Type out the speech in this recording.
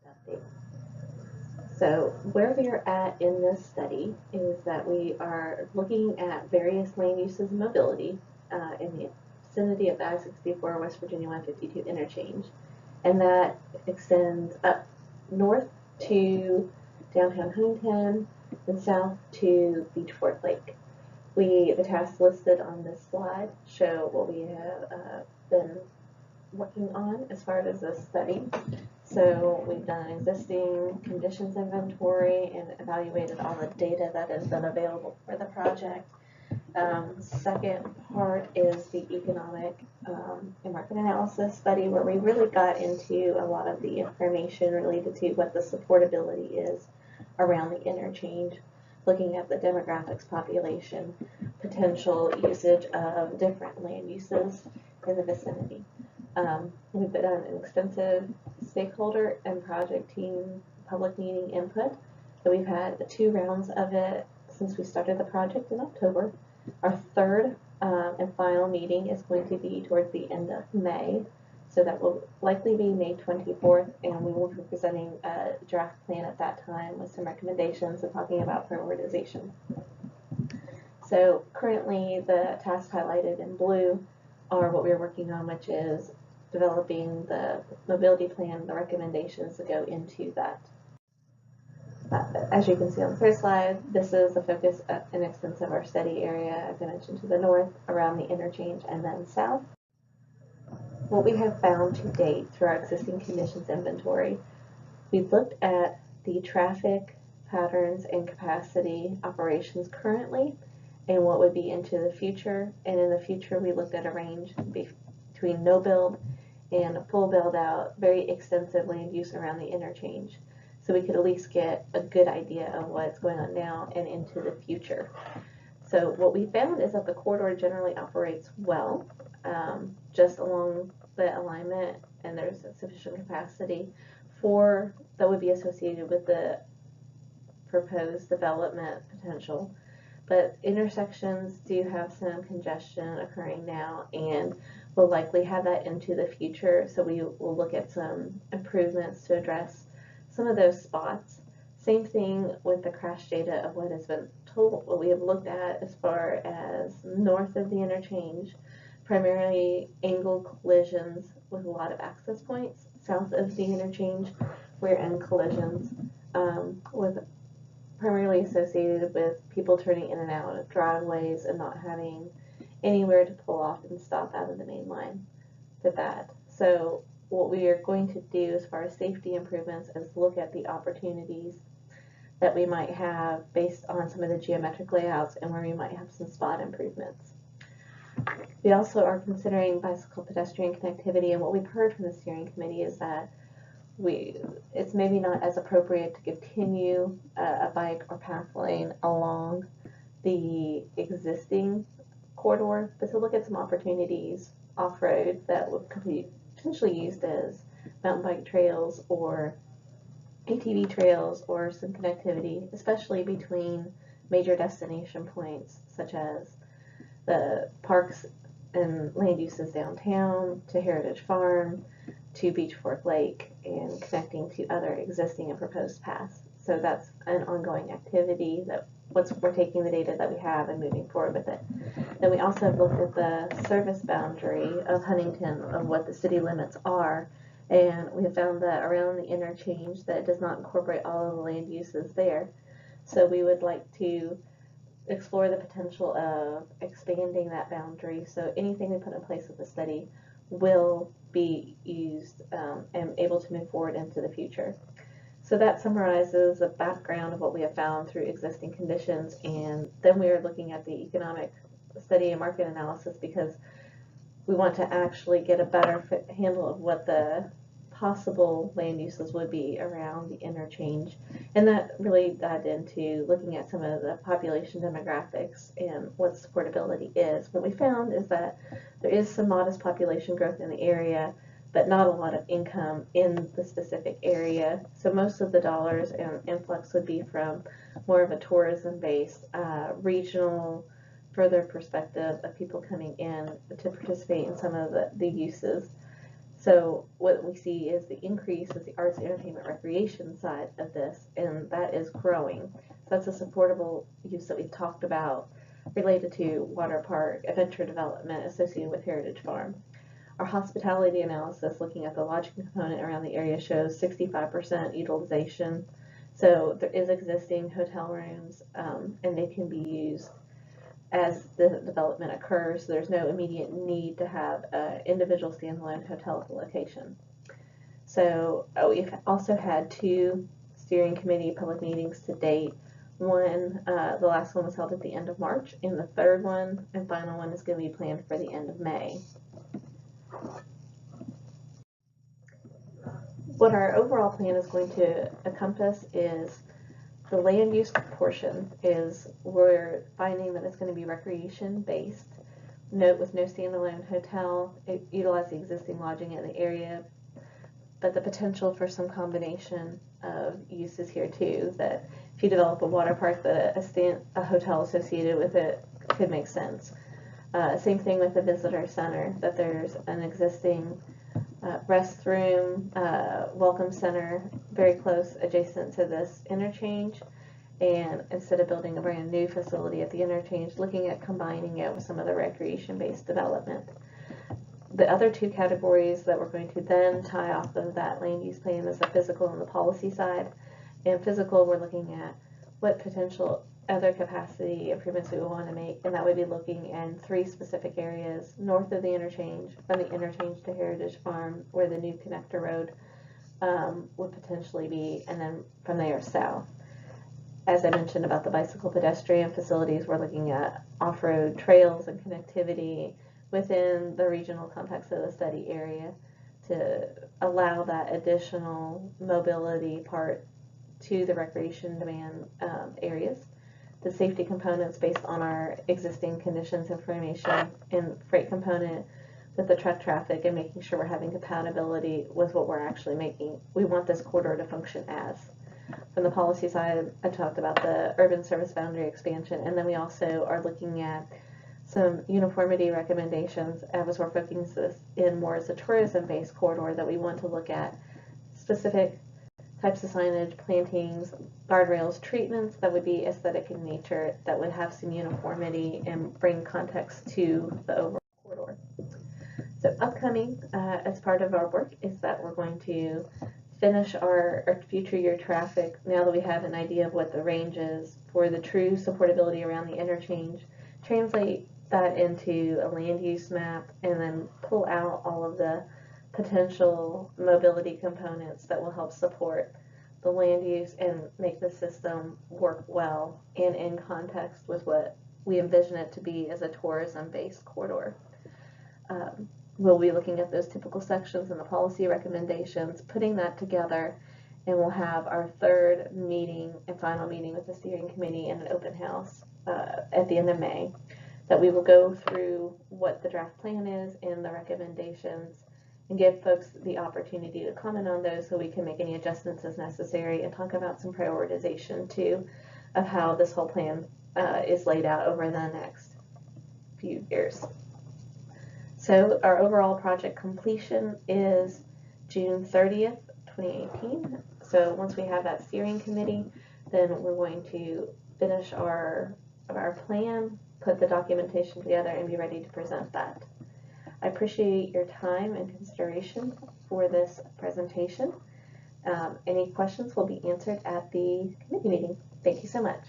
update. So where we are at in this study is that we are looking at various land uses and mobility in the vicinity of the I-64 West Virginia 152 interchange, and that extends up north to downtown Huntington and south to Beechford Lake. The tasks listed on this slide show what we have been working on as far as this study. So we've done an existing conditions inventory and evaluated all the data that has been available for the project. Second part is the economic and market analysis study, where we really got into a lot of the information related to what the supportability is around the interchange, looking at the demographics, population, potential usage of different land uses in the vicinity. We've done an extensive stakeholder and project team public meeting input. So we've had 2 rounds of it since we started the project in October. Our third and final meeting is going to be towards the end of May. So that will likely be May 24th, and we will be presenting a draft plan at that time with some recommendations and talking about prioritization. So currently the tasks highlighted in blue are what we're working on, which is developing the mobility plan, the recommendations that go into that. As you can see on the first slide, this is the focus and extent of our study area, as I mentioned, to the north, around the interchange, and then south. What we have found to date through our existing conditions inventory, we've looked at the traffic patterns and capacity operations currently and what would be into the future. And in the future, we looked at a range between no build and full build out, very extensive land use around the interchange. So we could at least get a good idea of what's going on now and into the future. So what we found is that the corridor generally operates well, just along the alignment, and there's sufficient capacity for that would be associated with the proposed development potential. But intersections do have some congestion occurring now, and we'll likely have that into the future. So we will look at some improvements to address some of those spots. Same thing with the crash data of what has been told, what we have looked at as far as north of the interchange, primarily angled collisions with a lot of access points. South of the interchange, we're in collisions with primarily associated with people turning in and out of driveways and not having anywhere to pull off and stop out of the main line for that. So what we are going to do as far as safety improvements is look at the opportunities that we might have based on some of the geometric layouts and where we might have some spot improvements. We also are considering bicycle pedestrian connectivity, and what we've heard from the steering committee is that it's maybe not as appropriate to continue a bike or path lane along the existing corridor, but to look at some opportunities off-road that could be potentially used as mountain bike trails or ATV trails, or some connectivity, especially between major destination points such as the parks and land uses downtown, to Heritage Farm, to Beechford Lake, and connecting to other existing and proposed paths. So that's an ongoing activity that we're taking the data that we have and moving forward with it. Then we also have looked at the service boundary of Huntington, of what the city limits are, and we have found that around the interchange that it does not incorporate all of the land uses there. So we would like to explore the potential of expanding that boundary, so anything we put in place with the study will be used and able to move forward into the future. So that summarizes the background of what we have found through existing conditions, and then we are looking at the economic study and market analysis because we want to actually get a better handle of what the possible land uses would be around the interchange, and that really dived into looking at some of the population demographics and what supportability is. What we found is that there is some modest population growth in the area, but not a lot of income in the specific area. So most of the dollars and influx would be from more of a tourism-based, regional, further perspective of people coming in to participate in some of the uses. So what we see is the increase is the arts, entertainment, recreation side of this, and that is growing. So that's a supportable use that we've talked about related to water park, adventure development associated with Heritage Farm. Our hospitality analysis looking at the lodging component around the area shows 65% utilization. So there is existing hotel rooms, and they can be used as the development occurs. So there's no immediate need to have an individual standalone hotel location. So we've also had 2 steering committee public meetings to date. One, the last one was held at the end of March, and the third one and final one is going to be planned for the end of May. What our overall plan is going to encompass is the land use portion is we're finding that it's going to be recreation based, with no standalone hotel, utilize the existing lodging in the area, but the potential for some combination of uses here too, that if you develop a water park, that a hotel associated with it could make sense. Same thing with the visitor center, that there's an existing restroom, welcome center very close adjacent to this interchange, and instead of building a brand new facility at the interchange, looking at combining it with some other recreation-based development. The other 2 categories that we're going to then tie off of that land use plan is the physical and the policy side. And physical, we're looking at what potential other capacity improvements we would want to make, and that would be looking in 3 specific areas north of the interchange, from the interchange to Heritage Farm, where the new connector road would potentially be, and then from there south. As I mentioned about the bicycle pedestrian facilities, we're looking at off-road trails and connectivity within the regional context of the study area to allow that additional mobility part to the recreation demand areas. The safety components based on our existing conditions information and freight component with the truck traffic, and making sure we're having compatibility with what we're actually making. We want this corridor to function as. From the policy side, I talked about the urban service boundary expansion, and then we also are looking at some uniformity recommendations as we're focusing this in more as a tourism-based corridor, that we want to look at specific types of signage, plantings, guardrails, treatments that would be aesthetic in nature, that would have some uniformity and bring context to the overall corridor. So upcoming as part of our work is that we're going to finish our future year traffic now that we have an idea of what the range is for the true supportability around the interchange, translate that into a land use map, and then pull out all of the potential mobility components that will help support the land use and make the system work well and in context with what we envision it to be as a tourism-based corridor. We'll be looking at those typical sections and the policy recommendations, putting that together, and we'll have our 3rd meeting and final meeting with the steering committee and an open house at the end of May, that we will go through what the draft plan is and the recommendations, and give folks the opportunity to comment on those so we can make any adjustments as necessary, and talk about some prioritization too of how this whole plan is laid out over the next few years. So our overall project completion is June 30th, 2018. So once we have that steering committee, then we're going to finish our plan, put the documentation together, and be ready to present that. I appreciate your time and consideration for this presentation. Any questions will be answered at the committee meeting. Thank you so much.